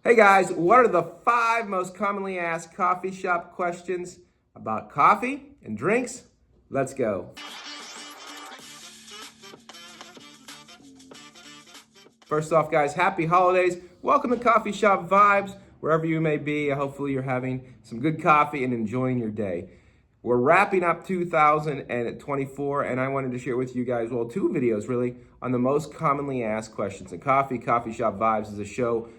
Hey guys, what are the 5 most commonly asked coffee shop questions about coffee and drinks? Let's go. First off, guys, happy holidays. Welcome to Coffeeshop Vibes, wherever you may be. Hopefully, you're having some good coffee and enjoying your day. We're wrapping up 2024, and I wanted to share with you guys, well, 2 videos really, on the most commonly asked questions in coffee. Coffeeshop Vibes is a show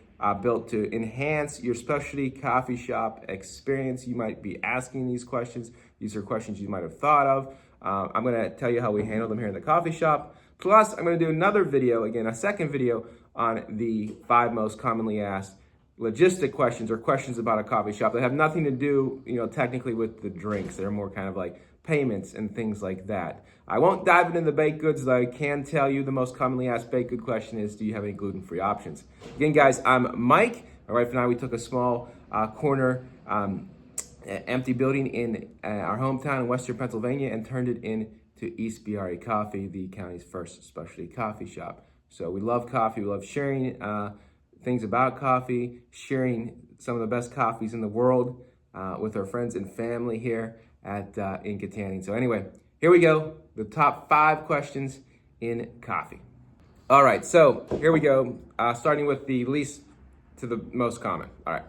built to enhance your specialty coffee shop experience. You might be asking these questions. These are questions you might have thought of. I'm going to tell you how we handle them here in the coffee shop. Plus, I'm going to do another video, again, a second video on the 5 most commonly asked logistic questions or questions about a coffee shop that have nothing to do, technically with the drinks. They're more kind of like payments and things like that. I won't dive into the baked goods, though I can tell you the most commonly asked baked good question is, do you have any gluten-free options? Again, guys, I'm Mike. My wife and I, we took a small corner empty building in our hometown in Western Pennsylvania and turned it into Ispirare Coffee, the county's first specialty coffee shop. So we love coffee. We love sharing things about coffee, sharing some of the best coffees in the world with our friends and family here in Kittanning. So anyway, here we go. The top 5 questions in coffee. All right, so here we go. Starting with the least to the most common. All right.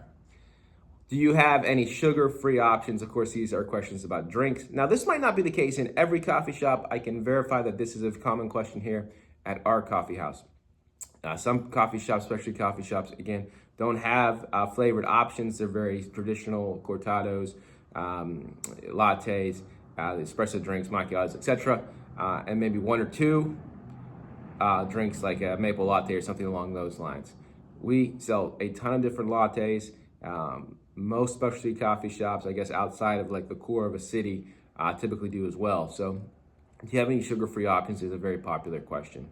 Do you have any sugar-free options? Of course, these are questions about drinks. Now, this might not be the case in every coffee shop. I can verify that this is a common question here at our coffee house. Some coffee shops, especially coffee shops, again, don't have flavored options. They're very traditional, cortados, lattes, espresso drinks, macchiatos, etc., and maybe 1 or 2 drinks like a maple latte or something along those lines. We sell a ton of different lattes. Most specialty coffee shops, I guess, outside of like the core of a city, typically do as well. So, do you have any sugar-free options is a very popular question.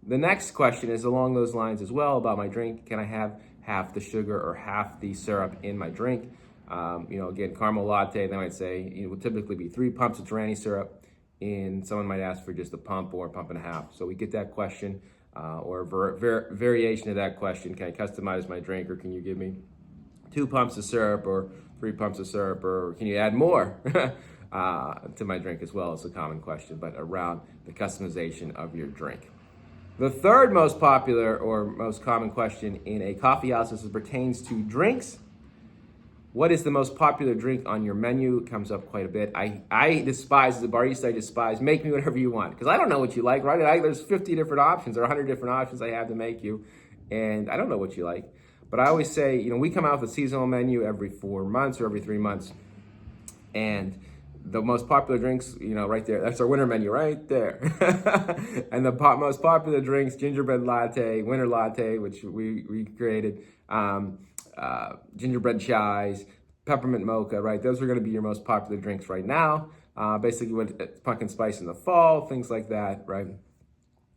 The next question is along those lines as well about my drink. Can I have half the sugar or half the syrup in my drink? Again, caramel latte, they might say it would typically be 3 pumps of Torani syrup, and someone might ask for just a pump or a pump and a half. So we get that question or variation of that question. Can I customize my drink, or can you give me 2 pumps of syrup or 3 pumps of syrup, or can you add more to my drink as well? Is a common question, but around the customization of your drink. The third most popular or most common question in a coffee house as it pertains to drinks: what is the most popular drink on your menu? It comes up quite a bit. I despise, as a barista, I despise, make me whatever you want, because I don't know what you like, right? There's 50 different options or 100 different options I have to make you, and I don't know what you like. But I always say, we come out with a seasonal menu every 4 months or every 3 months, and the most popular drinks, right there, that's our winter menu right there. And the most popular drinks: gingerbread latte, winter latte, which we created, gingerbread chais, peppermint mocha, right? Those are going to be your most popular drinks right now. Basically, with pumpkin spice in the fall, things like that, right,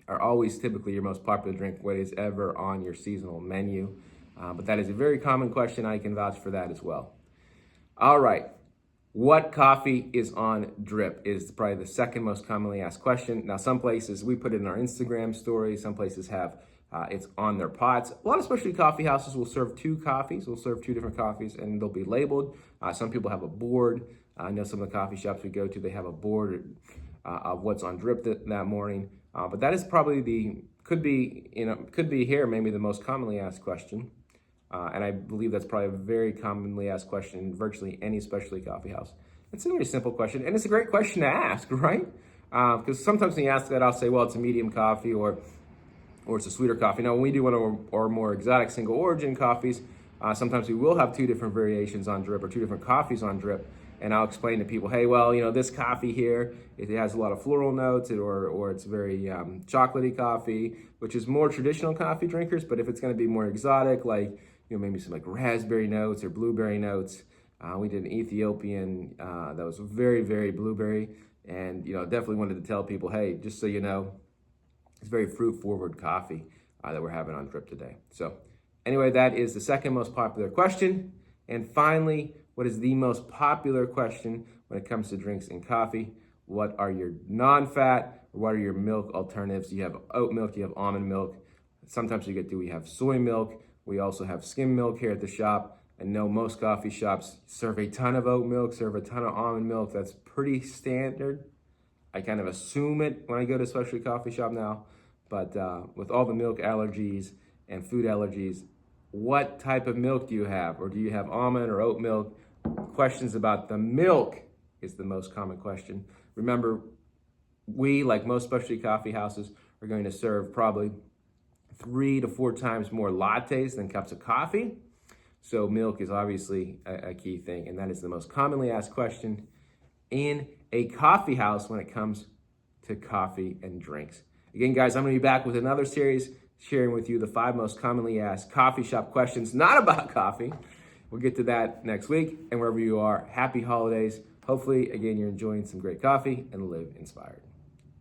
are always typically your most popular drink, what is ever on your seasonal menu. But that is a very common question. I can vouch for that as well. All right. What coffee is on drip is probably the second most commonly asked question. Now, some places we put it in our Instagram story. Some places have it's on their pots. A lot of specialty coffee houses will serve 2 coffees. We'll serve 2 different coffees, and they'll be labeled. Some people have a board. I know some of the coffee shops we go to, they have a board of what's on drip that morning. But that is probably could be here maybe the most commonly asked question. And I believe that's probably a very commonly asked question in virtually any specialty coffee house. It's a very simple question, and it's a great question to ask, right? Because sometimes when you ask that, I'll say, well, it's a medium coffee or it's a sweeter coffee. Now, when we do one of our more exotic single origin coffees, sometimes we will have 2 different variations on drip or 2 different coffees on drip. And I'll explain to people, hey, well, this coffee here, it has a lot of floral notes, or it's very chocolatey coffee, which is more traditional coffee drinkers. But if it's going to be more exotic, like maybe some like raspberry notes or blueberry notes, we did an Ethiopian that was very, very blueberry, and definitely wanted to tell people, hey, just so you know, it's very fruit-forward coffee that we're having on drip today. So anyway, that is the second most popular question. And finally, what is the most popular question when it comes to drinks and coffee? What are your non-fat, or what are your milk alternatives? You have oat milk, you have almond milk. Sometimes we have soy milk. We also have skim milk here at the shop. I know most coffee shops serve a ton of oat milk, serve a ton of almond milk. That's pretty standard. I kind of assume it when I go to a specialty coffee shop now, but with all the milk allergies and food allergies, what type of milk do you have? Or do you have almond or oat milk? Questions about the milk is the most common question. Remember, we, like most specialty coffee houses, are going to serve probably 3 to 4 times more lattes than cups of coffee. So milk is obviously a key thing, and that is the most commonly asked question in a coffee house when it comes to coffee and drinks. Again, guys, I'm going to be back with another series sharing with you the 5 most commonly asked coffee shop questions, not about coffee. We'll get to that next week, and wherever you are, happy holidays. Hopefully, again, you're enjoying some great coffee and live inspired.